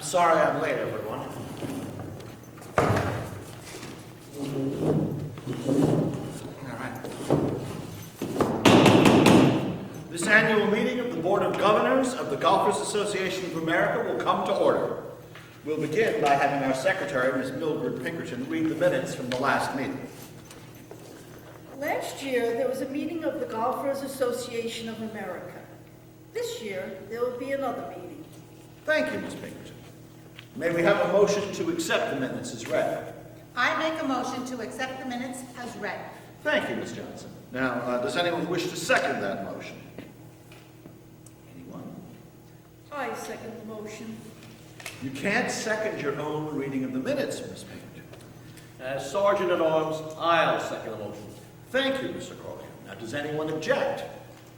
I'm sorry I'm late, everyone. All right. This annual meeting of the Board of Governors of the Golfers Association of America will come to order. We'll begin by having our secretary, Ms. Mildred Pinkerton, read the minutes from the last meeting. Last year, there was a meeting of the Golfers Association of America. This year, there will be another meeting. Thank you, Ms. Pinkerton. May we have a motion to accept the minutes as read? I make a motion to accept the minutes as read. Thank you, Ms. Johnson. Now, does anyone wish to second that motion? Anyone? I second the motion. You can't second your own reading of the minutes, Ms. Pinkerton. As Sergeant at Arms, I'll second the motion. Thank you, Mr. Corley. Now, does anyone object?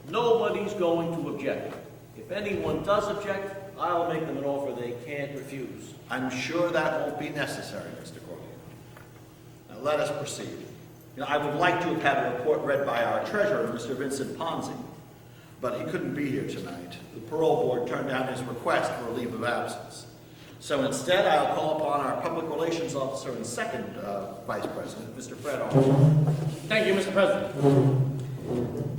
Nobody's going to object. If anyone does object, I'll make them an offer they can't refuse. I'm sure that won't be necessary, Mr. Corley. Now, let us proceed. I would like to have had a report read by our treasurer, Mr. Vincent Ponzi, but he couldn't be here tonight. The parole board turned down his request for a leave of absence. So instead, I'll call upon our public relations officer and second vice president, Mr. Fred Arnold. Thank you, Mr. President.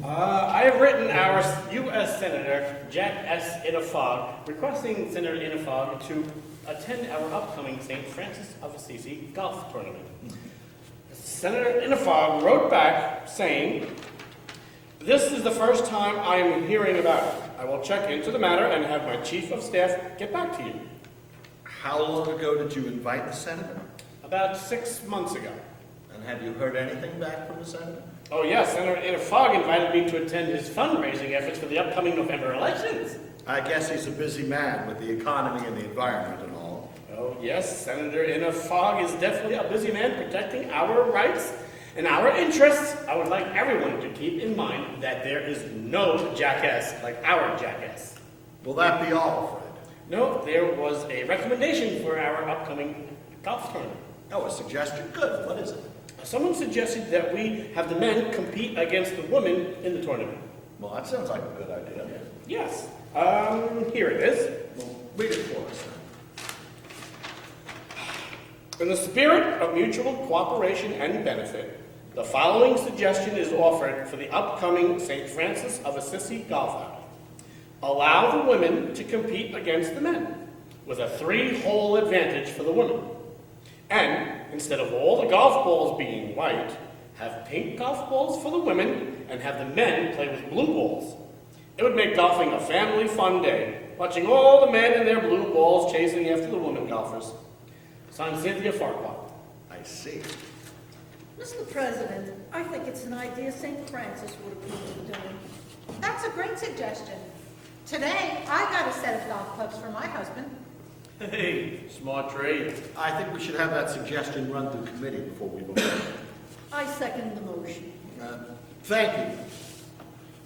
I have written our U.S. Senator, Jack S. Inafog, requesting Senator Inafog to attend our upcoming St. Francis of Assisi golf tournament. Senator Inafog wrote back saying, "This is the first time I am hearing about it. I will check into the matter and have my chief of staff get back to you." How long ago did you invite the senator? About 6 months ago. And have you heard anything back from the senator? Oh yes, Senator Inafog invited me to attend his fundraising efforts for the upcoming November elections. I guess he's a busy man with the economy and the environment and all. Oh yes, Senator Inafog is definitely a busy man protecting our rights and our interests. I would like everyone to keep in mind that there is no jackass like our jackass. Will that be all, Fred? No, there was a recommendation for our upcoming golf tournament. Oh, a suggestion? Good. What is it? Someone suggested that we have the men compete against the women in the tournament. Well, that sounds like a good idea. Yes. Here it is. Well, read it for us then. In the spirit of mutual cooperation and benefit, the following suggestion is offered for the upcoming St. Francis of Assisi golf outing. Allow the women to compete against the men, with a 3-hole advantage for the women. And, instead of all the golf balls being white, have pink golf balls for the women and have the men play with blue balls. It would make golfing a family fun day, watching all the men and their blue balls chasing after the women golfers. Signed, Cynthia Farquhar. I see. Mr. President, I think it's an idea St. Francis would approve of doing. That's a great suggestion. Today, I got a set of golf clubs for my husband. Hey, smart trade. I think we should have that suggestion run through committee before we vote. I second the motion. Thank you.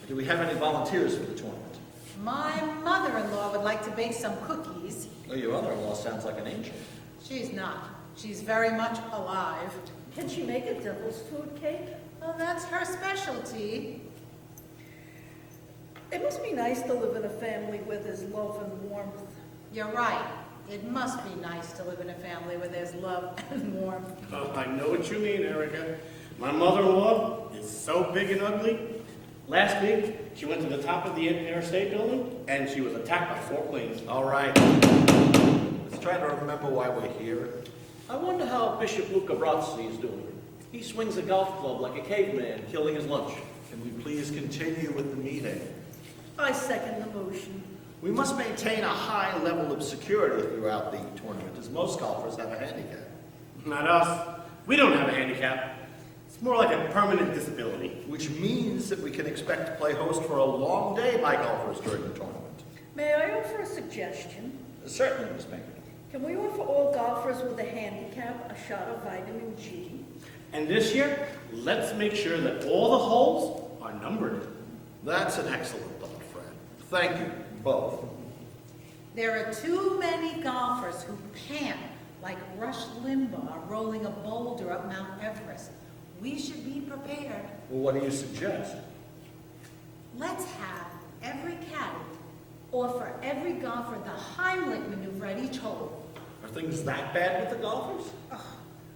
Do we have any volunteers for the tournament? My mother-in-law would like to bake some cookies. Oh, your mother-in-law sounds like an angel. She's not. She's very much alive. Can she make a devil's food cake? Well, that's her specialty. It must be nice to live in a family where there's love and warmth. You're right. It must be nice to live in a family where there's love and warmth. Oh, I know what you mean, Erica. My mother-in-law is so big and ugly. Last week, she went to the top of the Empire State Building, and she was attacked by 4 planes. All right. Let's try to remember why we're here. I wonder how Bishop Luca Brazzi is doing. He swings a golf club like a caveman, killing his lunch. Can we please continue with the meeting? I second the motion. We must maintain a high level of security throughout the tournament, as most golfers have a handicap. Not us. We don't have a handicap. It's more like a permanent disability. Which means that we can expect to play host for a long day by golfers during the tournament. May I offer a suggestion? Certainly, Ms. Pinkerton. Can we offer all golfers with a handicap a shot of vitamin G? And this year, let's make sure that all the holes are numbered. That's an excellent thought, Fred. Thank you, both. There are too many golfers who pant like Rush Limbaugh rolling a boulder up Mount Everest. We should be prepared. Well, what do you suggest? Let's have every caddy Offer every golfer the Heimlich maneuver at each hole. Are things that bad with the golfers?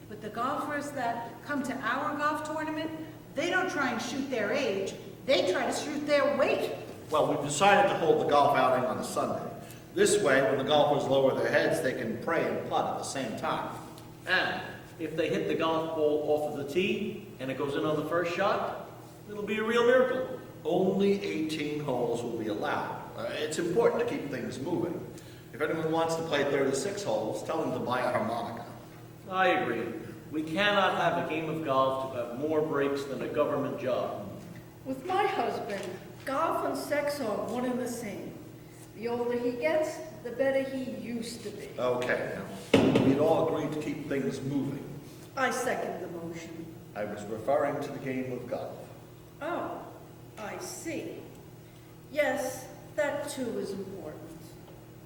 But the golfers that come to our golf tournament, they don't try and shoot their age, they try to shoot their weight. Well, we've decided to hold the golf outing on a Sunday. This way, when the golfers lower their heads, they can pray and putt at the same time. And if they hit the golf ball off of the tee and it goes in on the first shot, it'll be a real miracle. Only 18 holes will be allowed. It's important to keep things moving. If anyone wants to play 36 holes, tell them to buy a harmonica. I agree. We cannot have a game of golf to have more breaks than a government job. With my husband, golf and sex are one and the same. The older he gets, the better he used to be. Okay, now, we'd all agreed to keep things moving. I second the motion. I was referring to the game of golf. Oh, I see. Yes, that too is important.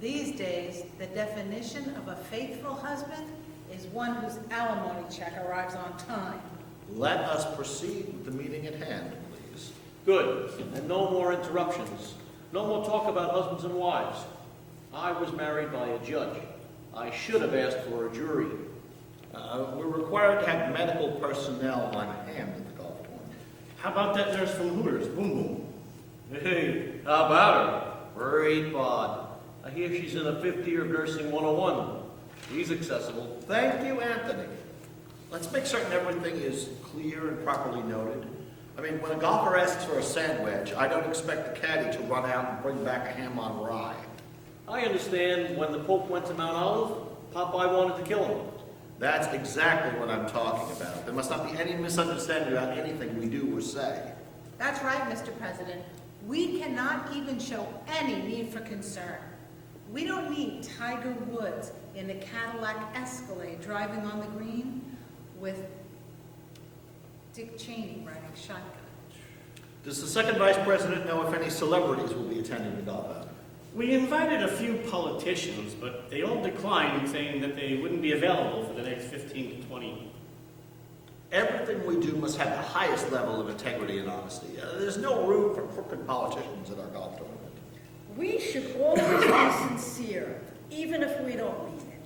These days, the definition of a faithful husband is one whose alimony check arrives on time. Let us proceed with the meeting at hand, please. Good. And no more interruptions. No more talk about husbands and wives. I was married by a judge. I should have asked for a jury. We're required to have medical personnel on hand at the golf tournament. How about that nurse from Hooters, Boom Boom? Hey, how about her? Great bod. I hear she's in a fifth year of nursing 101. She's accessible. Thank you, Anthony. Let's make certain everything is clear and properly noted. I mean, when a golfer asks for a sandwich, I don't expect the caddy to run out and bring back a ham on rye. I understand when the Pope went to Mount Olive, Popeye wanted to kill him. That's exactly what I'm talking about. There must not be any misunderstanding about anything we do or say. That's right, Mr. President. We cannot even show any need for concern. We don't need Tiger Woods in a Cadillac Escalade driving on the green with Dick Cheney riding shotgun. Does the second vice president know if any celebrities will be attending the golf outing? We invited a few politicians, but they all declined, saying that they wouldn't be available for the next 15 to 20. Everything we do must have the highest level of integrity and honesty. There's no room for crooked politicians at our golf tournament. We should always be sincere, even if we don't mean it.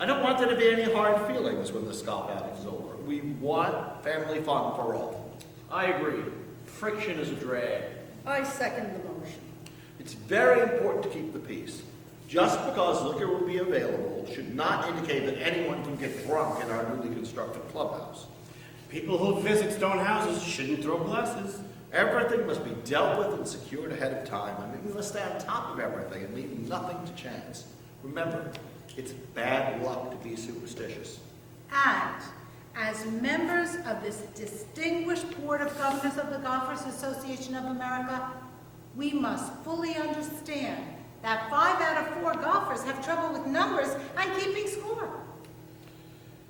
I don't want there to be any hard feelings when this golf outing is over. We want family fun for all. I agree. Friction is a drag. I second the motion. It's very important to keep the peace. Just because liquor will be available should not indicate that anyone can get drunk in our newly constructed clubhouse. People who visit stone houses shouldn't throw glasses. Everything must be dealt with and secured ahead of time. I mean, we must stay on top of everything and leave nothing to chance. Remember, it's bad luck to be superstitious. And as members of this distinguished Board of Governors of the Golfers Association of America, we must fully understand that 5 out of 4 golfers have trouble with numbers and keeping score.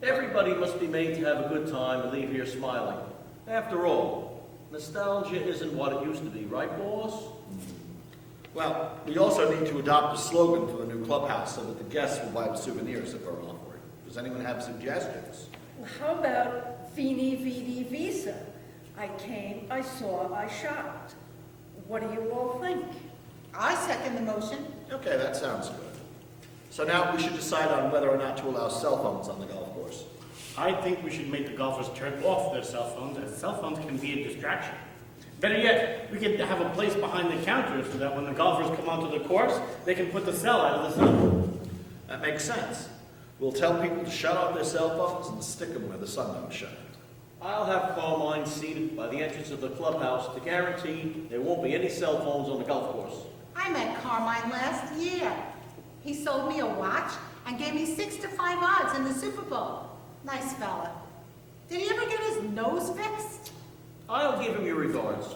Everybody must be made to have a good time and leave here smiling. After all, nostalgia isn't what it used to be, right, boss? Well, we also need to adopt a slogan for the new clubhouse so that the guests will buy the souvenirs that we're offering. Does anyone have suggestions? Well, how about Veni Vidi Visa? I came, I saw, I shopped. What do you all think? I second the motion. Okay, that sounds good. So now we should decide on whether or not to allow cell phones on the golf course. I think we should make the golfers turn off their cell phones, as cell phones can be a distraction. Better yet, we could have a place behind the counter so that when the golfers come onto the course, they can put the cell out of the sun. That makes sense. We'll tell people to shut off their cell phones and stick them where the sun don't shine. I'll have Carmine seated by the entrance of the clubhouse to guarantee there won't be any cell phones on the golf course. I met Carmine last year. He sold me a watch and gave me 6 to 5 odds in the Super Bowl. Nice fella. Did he ever get his nose fixed? I'll give him your regards.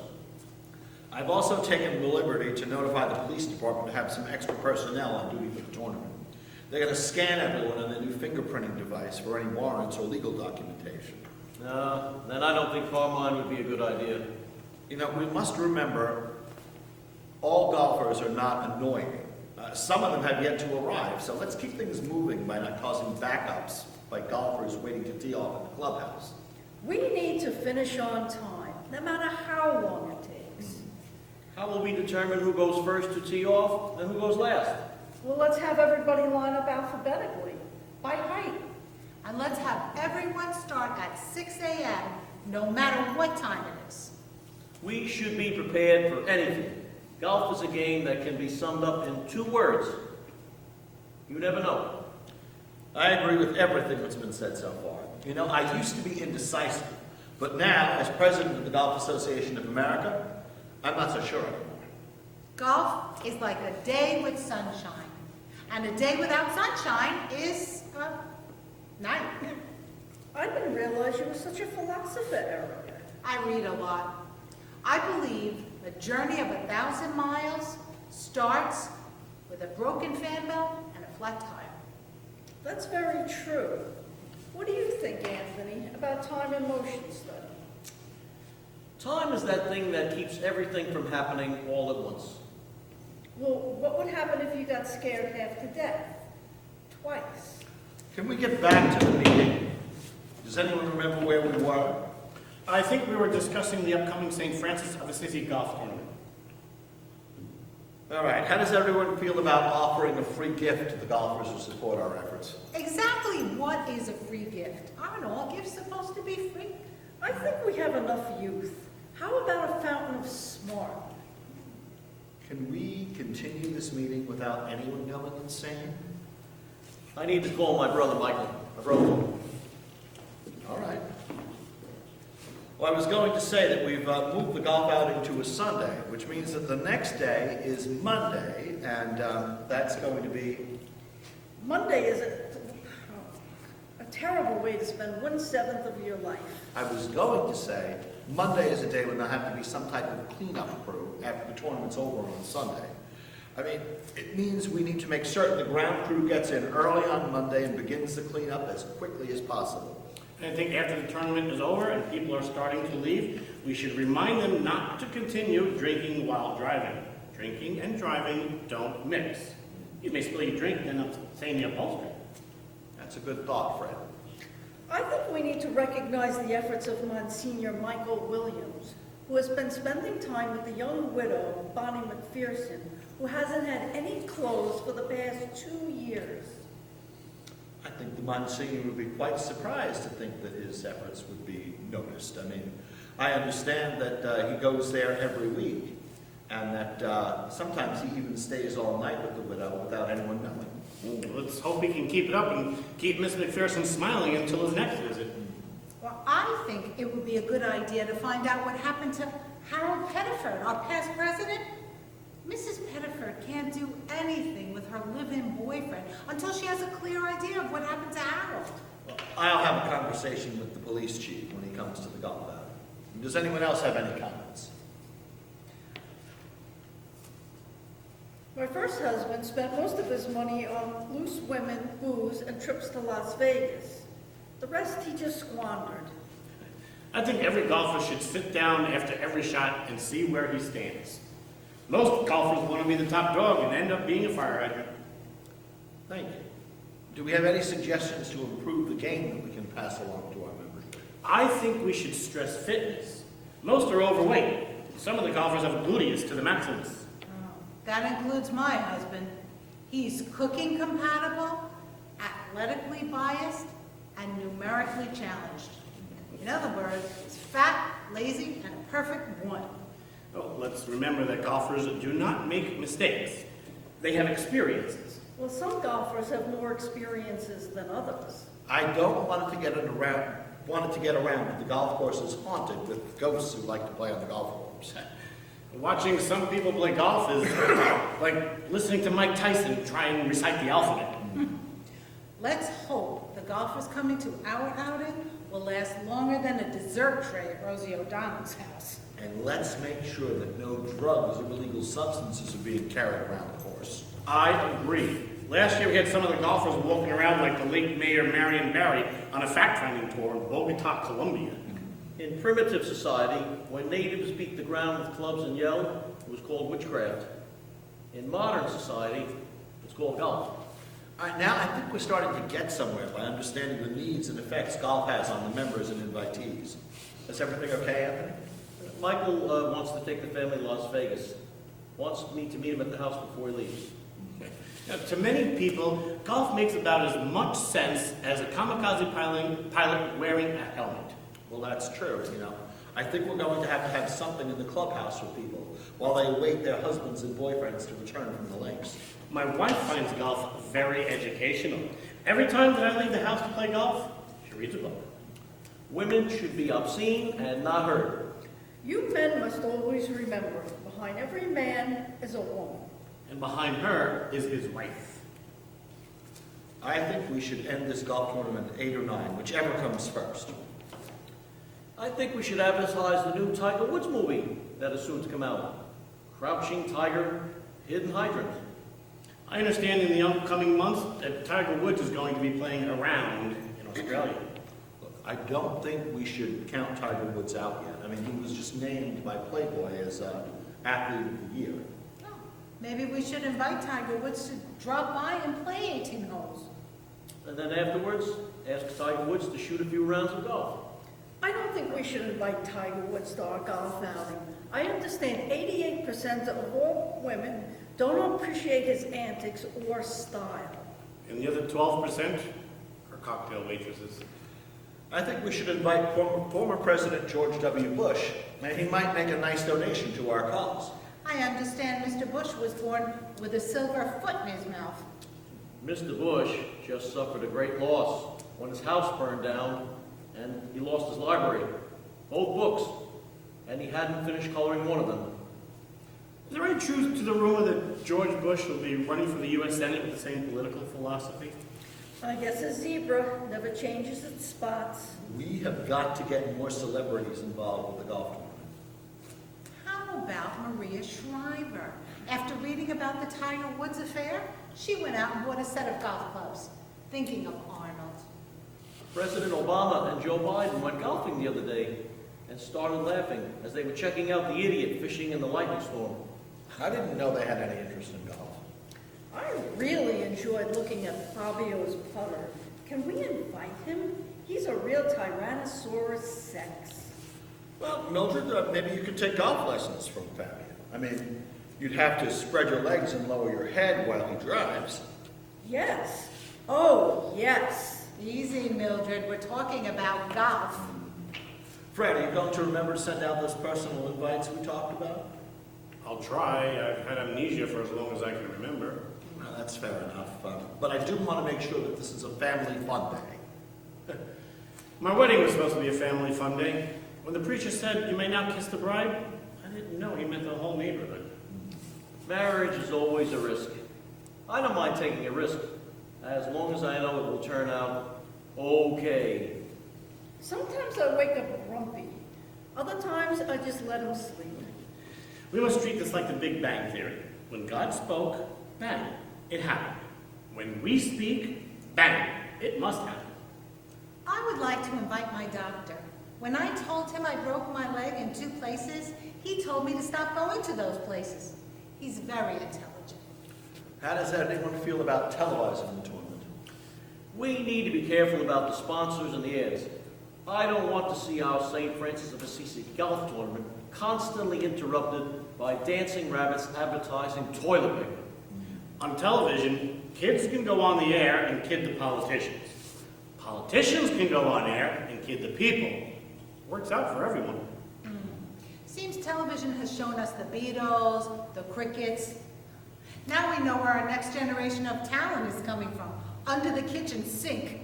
I've also taken the liberty to notify the police department to have some extra personnel on duty for the tournament. They're going to scan everyone on their new fingerprinting device for any warrants or legal documentation. No, then I don't think Carmine would be a good idea. You know, we must remember all golfers are not annoying. Some of them have yet to arrive, so let's keep things moving by not causing backups by golfers waiting to tee off at the clubhouse. We need to finish on time, no matter how long it takes. How will we determine who goes first to tee off and who goes last? Well, let's have everybody line up alphabetically, by height. And let's have everyone start at 6 a.m., no matter what time it is. We should be prepared for anything. Golf is a game that can be summed up in 2 words. You never know. I agree with everything that's been said so far. You know, I used to be indecisive, but now, as president of the Golf Association of America, I'm not so sure anymore. Golf is like a day with sunshine. And a day without sunshine is, night. I didn't realize you were such a philosopher, Erica. I read a lot. I believe the journey of 1,000 miles starts with a broken fan belt and a flat tire. That's very true. What do you think, Anthony, about time and motion study? Time is that thing that keeps everything from happening all at once. Well, what would happen if you got scared half to death? Twice. Can we get back to the meeting? Does anyone remember where we were? I think we were discussing the upcoming St. Francis of Assisi golf tournament. All right, how does everyone feel about offering a free gift to the golfers who support our efforts? Exactly what is a free gift? Aren't all gifts supposed to be free? I think we have enough youth. How about a fountain of smart? Can we continue this meeting without anyone going insane? I need to call my brother Michael. I wrote him. All right. Well, I was going to say that we've moved the golf outing to a Sunday, which means that the next day is Monday, and that's going to be... Monday is a terrible way to spend 1/7 of your life. I was going to say Monday is a day when there'll have to be some type of cleanup crew after the tournament's over on Sunday. I mean, it means we need to make certain the ground crew gets in early on Monday and begins the cleanup as quickly as possible. And I think after the tournament is over and people are starting to leave, we should remind them not to continue drinking while driving. Drinking and driving don't mix. You may spill your drink and upset the upholstery. That's a good thought, Fred. I think we need to recognize the efforts of Monsignor Michael Williams, who has been spending time with the young widow, Bonnie McPherson, who hasn't had any clothes for the past 2 years. I think the Monsignor would be quite surprised to think that his efforts would be noticed. I mean, I understand that he goes there every week, and that sometimes he even stays all night with the widow without anyone knowing. Let's hope he can keep it up and keep Miss McPherson smiling until his next visit. Well, I think it would be a good idea to find out what happened to Harold Pettiford, our past president. Mrs. Pettiford can't do anything with her live-in boyfriend until she has a clear idea of what happened to Harold. Well, I'll have a conversation with the police chief when he comes to the golf outing. Does anyone else have any comments? My first husband spent most of his money on loose women, booze, and trips to Las Vegas. The rest he just squandered. I think every golfer should sit down after every shot and see where he stands. Most golfers want to be the top dog and end up being a fire hydrant. Thank you. Do we have any suggestions to improve the game that we can pass along to our members? I think we should stress fitness. Most are overweight. Some of the golfers have gluteus to the maximus. That includes my husband. He's cooking compatible, athletically biased, and numerically challenged. In other words, he's fat, lazy, and a perfect one. Oh, let's remember that golfers do not make mistakes. They have experiences. Well, some golfers have more experiences than others. I don't want it to get around that the golf course is haunted with ghosts who like to play on the golf course. Watching some people play golf is like listening to Mike Tyson try and recite the alphabet. Let's hope the golfers coming to our outing will last longer than a dessert tray at Rosie O'Donnell's house. And let's make sure that no drugs or illegal substances are being carried around the course. I agree. Last year we had some of the golfers walking around like the late Mayor Marion Barry on a fact-finding tour in Bogota, Colombia. In primitive society, when natives beat the ground with clubs and yelled, it was called witchcraft. In modern society, it's called golf. All right, now I think we're starting to get somewhere by understanding the needs and effects golf has on the members and invitees. Is everything okay, Anthony? Michael wants to take the family to Las Vegas. Wants me to meet him at the house before he leaves. Now, to many people, golf makes about as much sense as a kamikaze pilot wearing a helmet. Well, that's true, you know. I think we're going to have something in the clubhouse for people while they await their husbands and boyfriends to return from the links. My wife finds golf very educational. Every time that I leave the house to play golf, she reads a book. Women should be obscene and not heard. You men must always remember, behind every man is a woman. And behind her is his wife. I think we should end this golf tournament at 8 or 9, whichever comes first. I think we should advertise the new Tiger Woods movie that is soon to come out. Crouching Tiger, Hidden Hydrant. I understand in the upcoming months that Tiger Woods is going to be playing around in Australia. Look, I don't think we should count Tiger Woods out yet. I mean, he was just named by Playboy as Athlete of the Year. Oh, maybe we should invite Tiger Woods to drop by and play 18 holes. And then afterwards, ask Tiger Woods to shoot a few rounds of golf. I don't think we should invite Tiger Woods to our golf outing. I understand 88% of all women don't appreciate his antics or style. And the other 12% are cocktail waitresses. I think we should invite former President George W. Bush, and he might make a nice donation to our cause. I understand Mr. Bush was born with a silver foot in his mouth. Mr. Bush just suffered a great loss when his house burned down and he lost his library, both books, and he hadn't finished coloring one of them. Is there any truth to the rumor that George Bush will be running for the U.S. Senate with the same political philosophy? I guess a zebra never changes its spots. We have got to get more celebrities involved with the golf tournament. How about Maria Shriver? After reading about the Tiger Woods affair, she went out and bought a set of golf clubs, thinking of Arnold. President Obama and Joe Biden went golfing the other day and started laughing as they were checking out the idiot fishing in the lightning storm. I didn't know they had any interest in golf. I really enjoyed looking at Fabio's putter. Can we invite him? He's a real Tyrannosaurus Rex. Well, Mildred, maybe you could take golf lessons from Fabio. I mean, you'd have to spread your legs and lower your head while he drives. Yes. Oh, yes. Easy, Mildred. We're talking about golf. Fred, are you going to remember to send out those personal invites we talked about? I'll try. I've had amnesia for as long as I can remember. Well, that's fair enough. But I do want to make sure that this is a family fun day. My wedding was supposed to be a family fun day. When the preacher said, "You may now kiss the bride," I didn't know he meant the whole neighborhood. Marriage is always a risk. I don't mind taking a risk, as long as I know it will turn out okay. Sometimes I wake up grumpy. Other times I just let him sleep. We must treat this like the Big Bang Theory. When God spoke, bang, it happened. When we speak, bang, it must happen. I would like to invite my doctor. When I told him I broke my leg in 2 places, he told me to stop going to those places. He's very intelligent. How does anyone feel about televising the tournament? We need to be careful about the sponsors and the ads. I don't want to see our St. Francis of Assisi golf tournament constantly interrupted by dancing rabbits advertising toilet paper. On television, kids can go on the air and kid the politicians. Politicians can go on air and kid the people. Works out for everyone. Seems television has shown us the Beatles, the Crickets. Now we know where our next generation of talent is coming from, under the kitchen sink.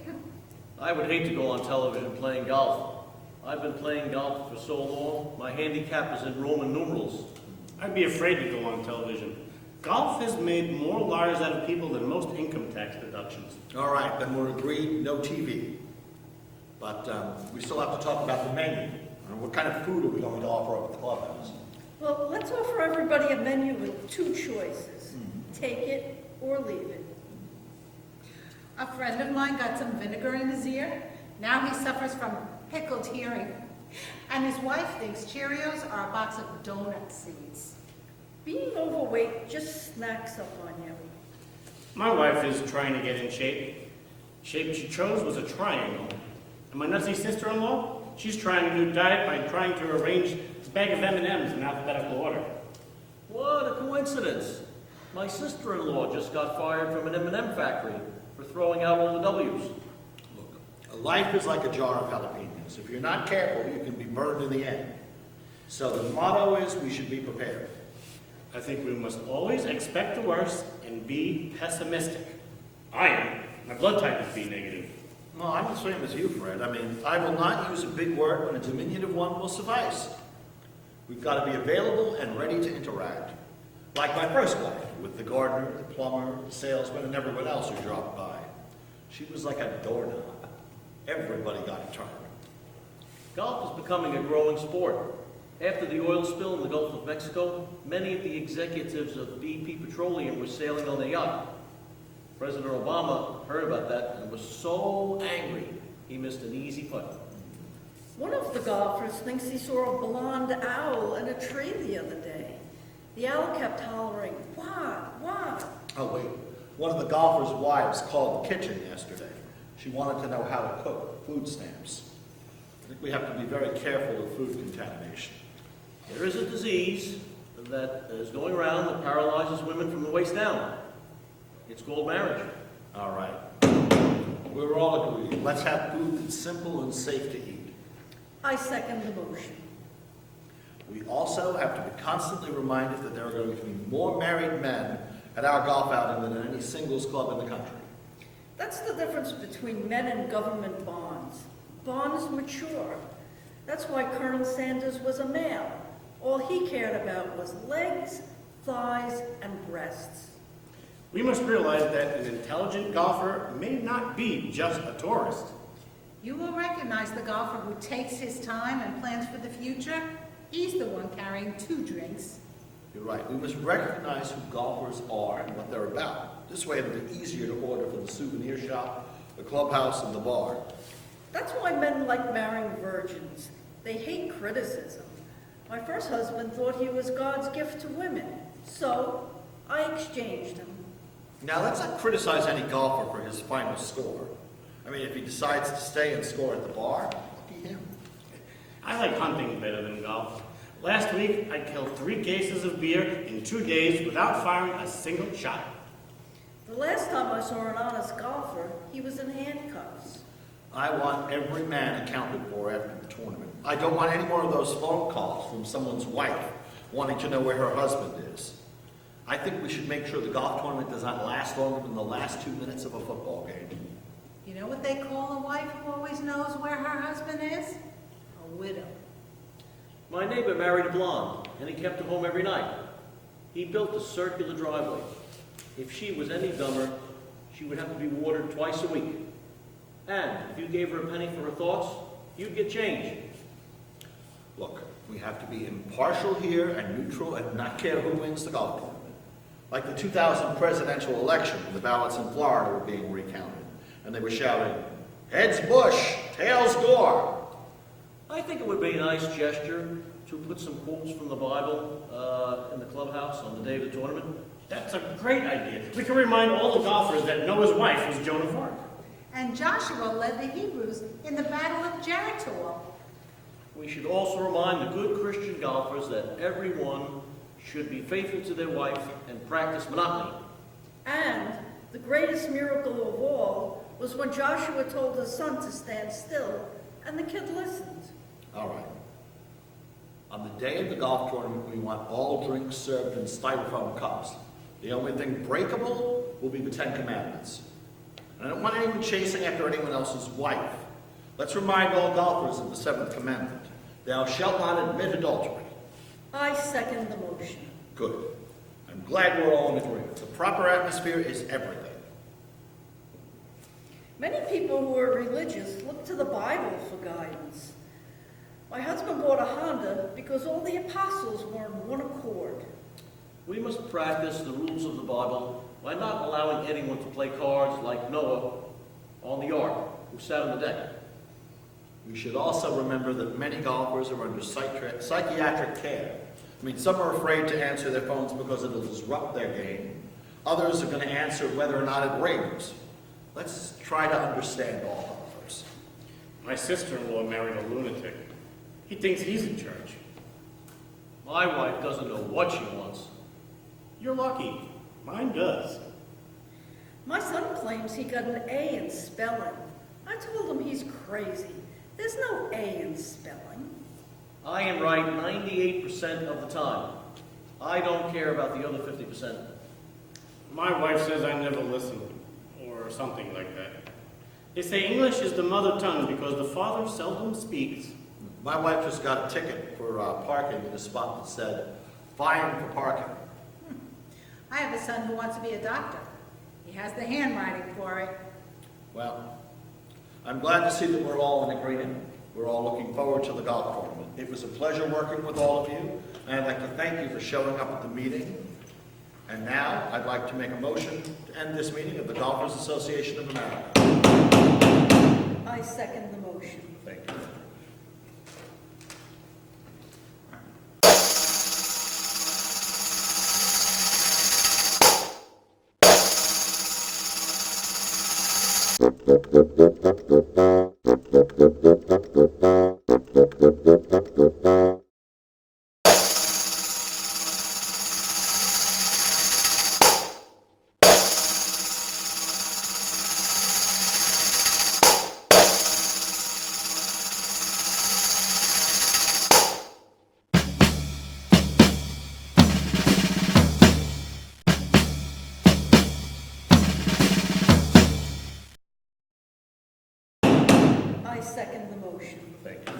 I would hate to go on television playing golf. I've been playing golf for so long, my handicap is in Roman numerals. I'd be afraid to go on television. Golf has made more liars out of people than most income tax deductions. All right, then we're agreed, no TV. But we still have to talk about the menu. What kind of food are we going to offer up at the clubhouse? Well, let's offer everybody a menu with 2 choices. Take it or leave it. A friend of mine got some vinegar in his ear. Now he suffers from pickled hearing. And his wife thinks Cheerios are a box of donut seeds. Being overweight just snacks up on you. My wife is trying to get in shape. Shape she chose was a triangle. And my nutsy sister-in-law, she's trying a new diet by trying to arrange a bag of M&Ms in alphabetical order. What a coincidence. My sister-in-law just got fired from an M&M factory for throwing out all the W's. Look, life is like a jar of jalapenos. If you're not careful, you can be burned in the end. So the motto is we should be prepared. I think we must always expect the worst and be pessimistic. I am. My blood type is B negative. Well, I'm the same as you, Fred. I mean, I will not use a big word when a diminutive one will suffice. We've got to be available and ready to interact. Like my first wife, with the gardener, the plumber, the salesman, and everyone else who dropped by. She was like a doorknob. Everybody got a turn. Golf is becoming a growing sport. After the oil spill in the Gulf of Mexico, many of the executives of BP Petroleum were sailing on a yacht. President Obama heard about that and was so angry he missed an easy putt. One of the golfers thinks he saw a blonde owl in a tree the other day. The owl kept hollering, "What? Oh, wait. One of the golfers' wives called the kitchen yesterday. She wanted to know how to cook food stamps. I think we have to be very careful of food contamination. There is a disease that is going around that paralyzes women from the waist down. It's called marriage. All right. We're all agreed. Let's have food that's simple and safe to eat. I second the motion. We also have to be constantly reminded that there are going to be more married men at our golf outing than in any singles club in the country. That's the difference between men and government bonds. Bonds mature. That's why Colonel Sanders was a male. All he cared about was legs, thighs, and breasts. We must realize that an intelligent golfer may not be just a tourist. You will recognize the golfer who takes his time and plans for the future. He's the one carrying 2 drinks. You're right. We must recognize who golfers are and what they're about. This way it'll be easier to order from the souvenir shop, the clubhouse, and the bar. That's why men like marrying virgins. They hate criticism. My first husband thought he was God's gift to women, so I exchanged him. Now, let's not criticize any golfer for his final score. I mean, if he decides to stay and score at the bar, lucky him. I like hunting better than golf. Last week, I killed 3 cases of beer in 2 days without firing a single shot. The last time I saw an honest golfer, he was in handcuffs. I want every man accounted for after the tournament. I don't want any more of those phone calls from someone's wife wanting to know where her husband is. I think we should make sure the golf tournament does not last longer than the last 2 minutes of a football game. You know what they call a wife who always knows where her husband is? A widow. My neighbor married a blonde, and he kept her home every night. He built a circular driveway. If she was any dumber, she would have to be watered twice a week. And if you gave her a penny for her thoughts, you'd get change. Look, we have to be impartial here and neutral and not care who wins the golf tournament. Like the 2000 presidential election, when the ballots in Florida were being recounted, and they were shouting, "Heads Bush, tails Gore." I think it would be a nice gesture to put some quotes from the Bible in the clubhouse on the day of the tournament. That's a great idea. We can remind all the golfers that Noah's wife was Joan of Arc. And Joshua led the Hebrews in the Battle of Jericho. We should also remind the good Christian golfers that everyone should be faithful to their wife and practice monotony. And the greatest miracle of all was when Joshua told his son to stand still, and the kid listened. All right. On the day of the golf tournament, we want all drinks served in styrofoam cups. The only thing breakable will be the 10 Commandments. And I don't want anyone chasing after anyone else's wife. Let's remind all golfers of the 7th Commandment. Thou shalt not admit adultery. I second the motion. Good. I'm glad we're all in agreement. The proper atmosphere is everything. Many people who are religious look to the Bible for guidance. My husband bought a Honda because all the apostles were in one accord. We must practice the rules of the Bible by not allowing anyone to play cards like Noah on the ark, who sat on the deck. We should also remember that many golfers are under psychiatric care. I mean, some are afraid to answer their phones because it'll disrupt their game. Others are going to answer whether or not it rings. Let's try to understand all golfers. My sister-in-law married a lunatic. He thinks he's in charge. My wife doesn't know what she wants, You're lucky. Mine does. My son claims he got an A in spelling. I told him he's crazy. There's no A in spelling. I am right 98% of the time. I don't care about the other 50%. My wife says I never listen, or something like that. They say English is the mother tongue because the father seldom speaks. My wife just got a ticket for parking in a spot that said, "Fine for parking." I have a son who wants to be a doctor. He has the handwriting for it. Well, I'm glad to see that we're all in agreement. We're all looking forward to the golf tournament. It was a pleasure working with all of you, and I'd like to thank you for showing up at the meeting. And now, I'd like to make a motion to end this meeting of the Golfers Association of America. I second the motion. Thank you. I second the motion. Thank you.